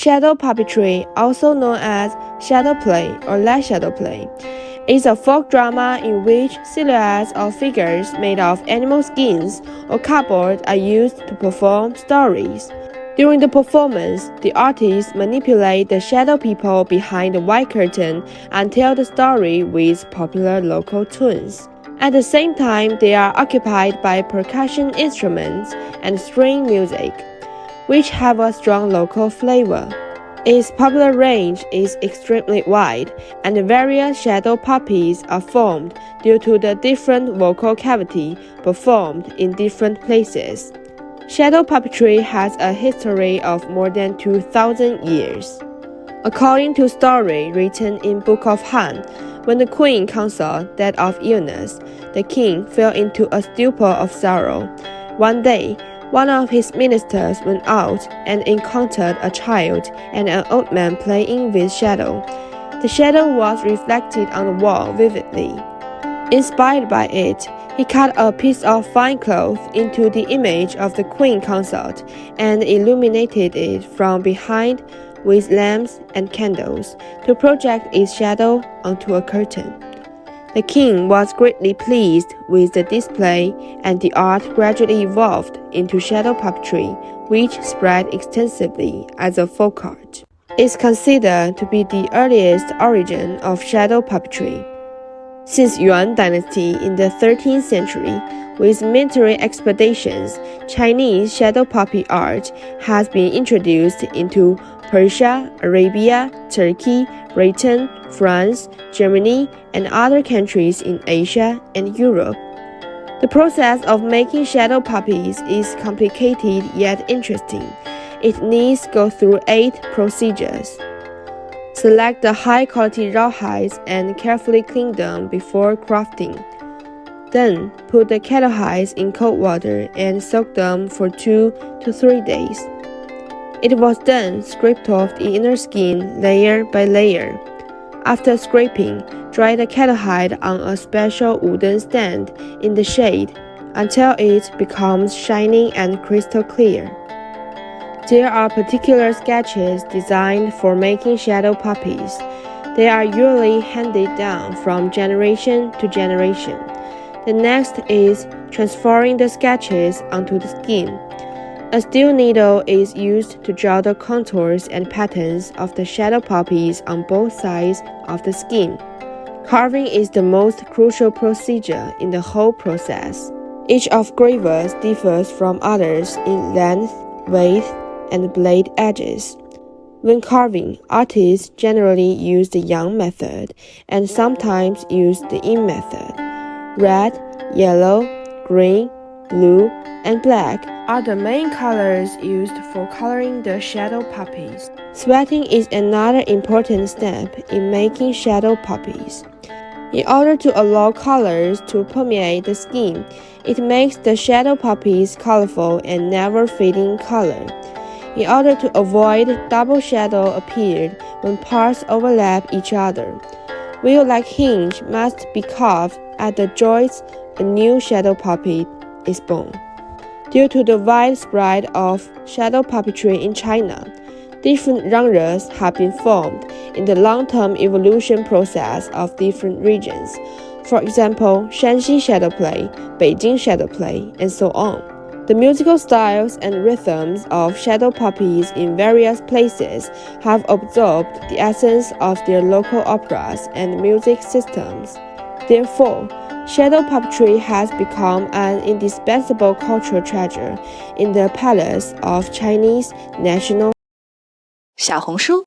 Shadow puppetry, also known as shadow play or light shadow play, is a folk drama in which silhouettes of figures made of animal skins or cardboard are used to perform stories. During the performance, the artists manipulate the shadow people behind the white curtain and tell the story with popular local tunes. At the same time, they are occupied by percussion instruments and string music, which have a strong local flavor. Its popular range is extremely wide, and various shadow puppies are formed due to the different vocal cavity performed in different places. Shadow puppetry has a history of more than 2,000 years. According to story written in Book of Han, when the queen consort died of illness, the king fell into a stupor of sorrow. One day, one of his ministers went out and encountered a child and an old man playing with shadow. The shadow was reflected on the wall vividly. Inspired by it, he cut a piece of fine cloth into the image of the queen consort and illuminated it from behind with lamps and candles to project its shadow onto a curtain. The king was greatly pleased with the display, and the art gradually evolved into shadow puppetry, which spread extensively as a folk art. It is considered to be the earliest origin of shadow puppetry. Since Yuan dynasty in the 13th century, with military expeditions, Chinese shadow puppet art has been introduced into Persia, Arabia, Turkey, Britain, France, Germany, and other countries in Asia and Europe. The process of making shadow puppies is complicated yet interesting. It needs to go through 8 procedures. Select the high-quality rawhides and carefully clean them before crafting. Then, put the cattle hides in cold water and soak them for 2 to 3 days. It was then scraped off the inner skin layer by layer. After scraping, dry the cattle hide on a special wooden stand in the shade until it becomes shining and crystal clear. There are particular sketches designed for making shadow puppies. They are usually handed down from generation to generation. The next is transferring the sketches onto the skin. A steel needle is used to draw the contours and patterns of the shadow puppies on both sides of the skin. Carving is the most crucial procedure in the whole process. Each of gravers differs from others in length, width, and blade edges. When carving, artists generally use the yang method and sometimes use the yin method. Red, yellow, green, blue, and black are the main colors used for coloring the shadow puppies. Sweating is another important step in making shadow puppies. In order to allow colors to permeate the skin, it makes the shadow puppies colorful and never fading color. In order to avoid double shadow appeared when parts overlap each other, wheel-like hinge must be carved at the joints. A new shadow puppet is born. Due to the widespread of shadow puppetry in China, different genres have been formed in the long-term evolution process of different regions. For example, Shanxi shadow play, Beijing shadow play, and so on. The musical styles and rhythms of shadow puppies in various places have absorbed the essence of their local operas and music systems. Therefore, shadow puppetry has become an indispensable cultural treasure in the palace of Chinese national. 小红书